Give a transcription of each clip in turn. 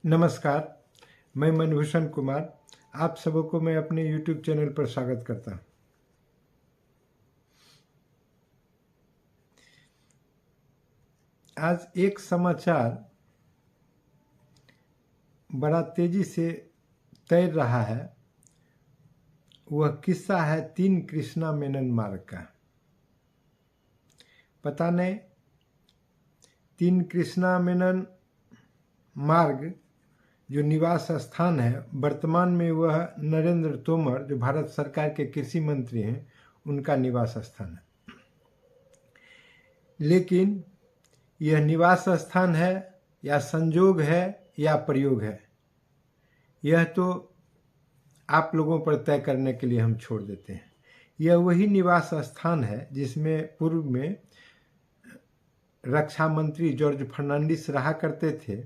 नमस्कार, मैं मनभूषण कुमार। आप सबों को मैं अपने YouTube चैनल पर स्वागत करता हूँ। आज एक समाचार बड़ा तेजी से तैर रहा है। वह किस्सा है 3 कृष्णा मेनन मार्ग का। पता नहीं 3 कृष्णा मेनन मार्ग जो निवास स्थान है, वर्तमान में वह नरेंद्र तोमर जो भारत सरकार के कृषि मंत्री हैं, उनका निवास स्थान है। लेकिन यह निवास स्थान है या संजोग है या प्रयोग है, यह तो आप लोगों पर तय करने के लिए हम छोड़ देते हैं। यह वही निवास स्थान है जिसमें पूर्व में रक्षा मंत्री जॉर्ज फर्नांडिस रहा करते थे,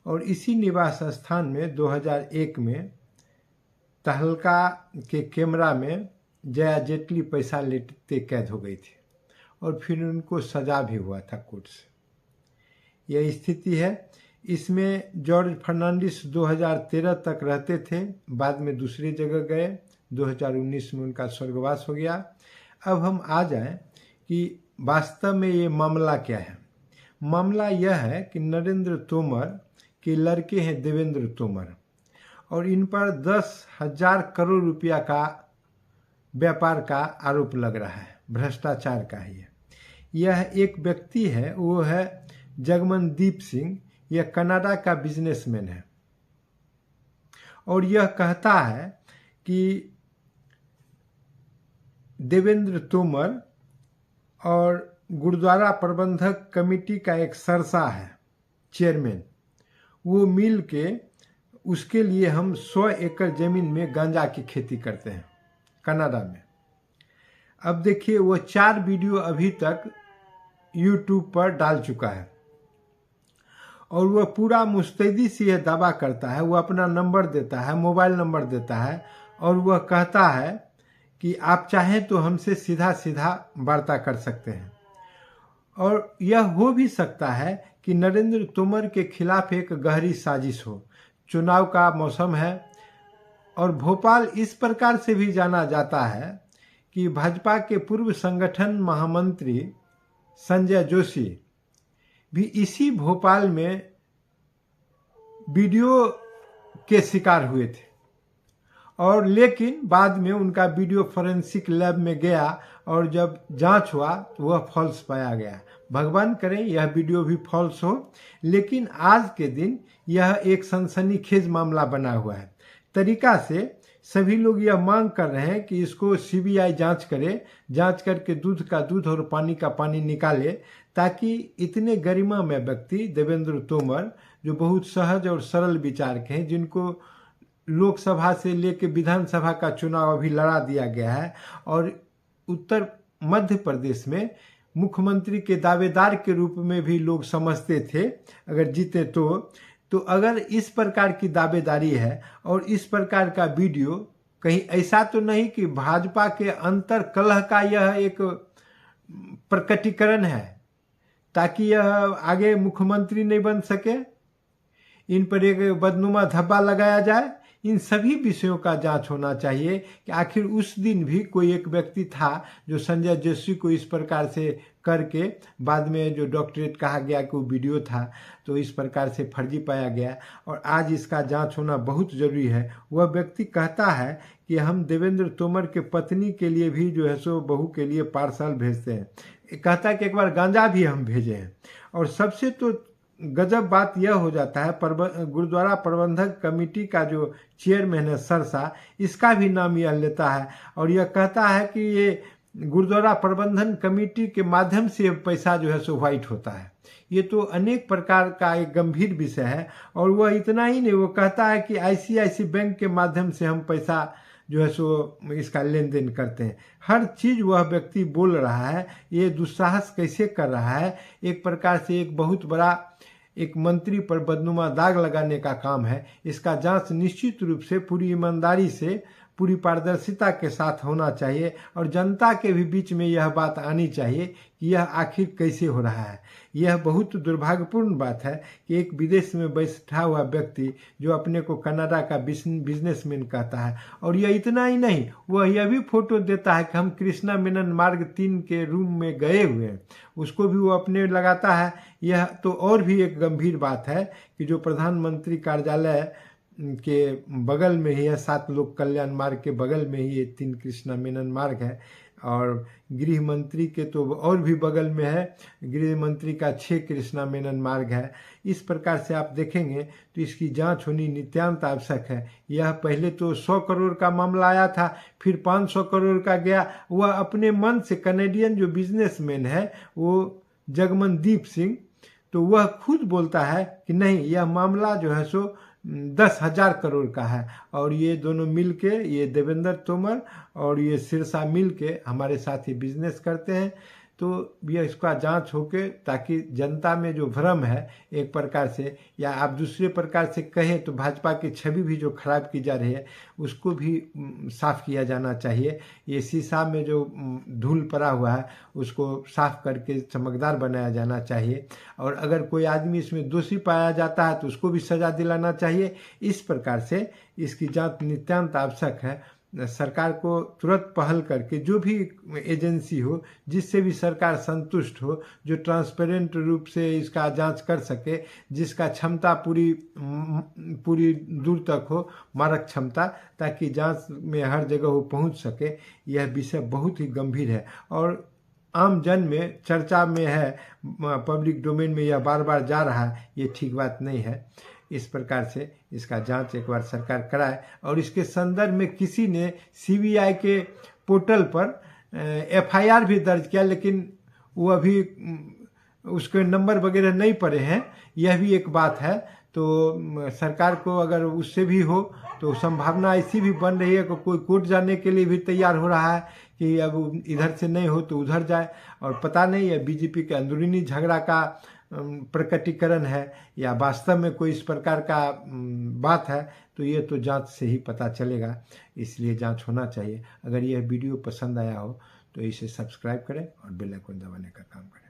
और इसी निवास स्थान में 2001 में तहलका के कैमरा में जया जेटली पैसा लेते कैद हो गई थी और फिर उनको सजा भी हुआ था कोर्ट से। यह स्थिति है। इसमें जॉर्ज फर्नांडिस 2013 तक रहते थे, बाद में दूसरी जगह गए। 2019 में उनका स्वर्गवास हो गया। अब हम आ जाएं कि वास्तव में ये मामला क्या है। मामला यह है कि नरेंद्र तोमर के लड़के हैं देवेंद्र तोमर, और इन पर 10,000 करोड़ रुपया का व्यापार का आरोप लग रहा है, भ्रष्टाचार का ही है। यह एक व्यक्ति है, वो है जगमनदीप सिंह। यह कनाडा का बिजनेसमैन है और यह कहता है कि देवेंद्र तोमर और गुरुद्वारा प्रबंधक कमेटी का एक सरसा है, चेयरमैन, वो मिल के उसके लिए हम 100 एकड़ जमीन में गांजा की खेती करते हैं कनाडा में। अब देखिए, वो 4 वीडियो अभी तक YouTube पर डाल चुका है और वह पूरा मुस्तैदी से यह दावा करता है। वह अपना नंबर देता है, मोबाइल नंबर देता है, और वह कहता है कि आप चाहें तो हमसे सीधा सीधा वार्ता कर सकते हैं। और यह हो भी सकता है कि नरेंद्र तोमर के खिलाफ एक गहरी साजिश हो। चुनाव का मौसम है और भोपाल इस प्रकार से भी जाना जाता है कि भाजपा के पूर्व संगठन महामंत्री संजय जोशी भी इसी भोपाल में वीडियो के शिकार हुए थे, और लेकिन बाद में उनका वीडियो फोरेंसिक लैब में गया और जब जांच हुआ तो वह फॉल्स पाया गया। भगवान करें यह वीडियो भी फॉल्स हो, लेकिन आज के दिन यह एक सनसनीखेज मामला बना हुआ है। तरीका से सभी लोग यह मांग कर रहे हैं कि इसको सीबीआई जांच करे, जांच करके दूध का दूध और पानी का पानी निकाले, ताकि इतने गरिमा में व्यक्ति देवेंद्र तोमर, जो बहुत सहज और सरल विचार के हैं, जिनको लोकसभा से लेकर विधानसभा का चुनाव अभी लड़ा दिया गया है और उत्तर मध्य प्रदेश में मुख्यमंत्री के दावेदार के रूप में भी लोग समझते थे अगर जीते तो अगर इस प्रकार की दावेदारी है और इस प्रकार का वीडियो, कहीं ऐसा तो नहीं कि भाजपा के अंतर कलह का यह एक प्रकटीकरण है ताकि यह आगे मुख्यमंत्री नहीं बन सके, इन पर एक बदनुमा धब्बा लगाया जाए। इन सभी विषयों का जांच होना चाहिए कि आखिर उस दिन भी कोई एक व्यक्ति था जो संजय जोशी को इस प्रकार से करके बाद में जो डॉक्टरेट कहा गया कि वो वीडियो था, तो इस प्रकार से फर्जी पाया गया, और आज इसका जांच होना बहुत ज़रूरी है। वह व्यक्ति कहता है कि हम देवेंद्र तोमर के पत्नी के लिए भी जो है सो बहू के लिए पार्सल भेजते हैं। कहता है कि एक बार गांजा भी हम भेजे हैं। और सबसे तो गजब बात यह हो जाता है, गुरुद्वारा प्रबंधक कमेटी का जो चेयरमैन है सरसा, इसका भी नाम यह लेता है और यह कहता है कि ये गुरुद्वारा प्रबंधन कमेटी के माध्यम से पैसा जो है सो वाइट होता है। ये तो अनेक प्रकार का एक गंभीर विषय है। और वह इतना ही नहीं, वो कहता है कि ICICI बैंक के माध्यम से हम पैसा जो है सो इसका लेन देन करते हैं। हर चीज़ वह व्यक्ति बोल रहा है। ये दुस्साहस कैसे कर रहा है? एक प्रकार से एक बहुत बड़ा एक मंत्री पर बदनुमा दाग लगाने का काम है। इसका जांच निश्चित रूप से पूरी ईमानदारी से पूरी पारदर्शिता के साथ होना चाहिए और जनता के भी बीच में यह बात आनी चाहिए कि यह आखिर कैसे हो रहा है। यह बहुत दुर्भाग्यपूर्ण बात है कि एक विदेश में बैठा हुआ व्यक्ति जो अपने को कनाडा का बिजनेसमैन कहता है, और यह इतना ही नहीं, वह यह भी फोटो देता है कि हम कृष्णा मेनन मार्ग 3 के रूम में गए हुए हैं, उसको भी वो अपने लगाता है। यह तो और भी एक गंभीर बात है कि जो प्रधानमंत्री कार्यालय के बगल में ही है, 7 लोक कल्याण मार्ग के बगल में ही ये 3 कृष्णा मेनन मार्ग है, और गृह मंत्री के तो और भी बगल में है, गृह मंत्री का 6 कृष्णा मेनन मार्ग है। इस प्रकार से आप देखेंगे तो इसकी जांच होनी नित्यांत आवश्यक है। यह पहले तो 100 करोड़ का मामला आया था, फिर 500 करोड़ का गया। वह अपने मन से कनेडियन जो बिजनेसमैन है वो जगमनदीप सिंह, तो वह खुद बोलता है कि नहीं, यह मामला जो है सो 10,000 करोड़ का है, और ये दोनों मिलके, ये देवेंद्र तोमर और ये सिरसा मिलके हमारे साथ ही बिजनेस करते हैं। तो यह इसका जांच होके, ताकि जनता में जो भ्रम है एक प्रकार से, या आप दूसरे प्रकार से कहें तो भाजपा की छवि भी जो खराब की जा रही है उसको भी साफ किया जाना चाहिए। ये शीशा में जो धूल पड़ा हुआ है उसको साफ करके चमकदार बनाया जाना चाहिए, और अगर कोई आदमी इसमें दोषी पाया जाता है तो उसको भी सजा दिलाना चाहिए। इस प्रकार से इसकी जांच नित्यांत आवश्यक है। सरकार को तुरंत पहल करके जो भी एजेंसी हो, जिससे भी सरकार संतुष्ट हो, जो ट्रांसपेरेंट रूप से इसका जांच कर सके, जिसका क्षमता पूरी दूर तक हो, मारक क्षमता, ताकि जांच में हर जगह वो पहुंच सके। यह विषय बहुत ही गंभीर है और आम जन में चर्चा में है, पब्लिक डोमेन में यह बार बार जा रहा है। ये ठीक बात नहीं है। इस प्रकार से इसका जांच एक बार सरकार कराए, और इसके संदर्भ में किसी ने सीबीआई के पोर्टल पर एफआईआर भी दर्ज किया, लेकिन वो अभी उसके नंबर वगैरह नहीं पड़े हैं। यह भी एक बात है। तो सरकार को अगर उससे भी हो तो संभावना ऐसी भी बन रही है कि कोई कोर्ट जाने के लिए भी तैयार हो रहा है कि अब इधर से नहीं हो तो उधर जाए, और पता नहीं है बीजेपी के अंदरूनी झगड़ा का प्रकटीकरण है या वास्तव में कोई इस प्रकार का बात है। तो ये तो जांच से ही पता चलेगा, इसलिए जांच होना चाहिए। अगर यह वीडियो पसंद आया हो तो इसे सब्सक्राइब करें और बेल आइकन दबाने का काम करें।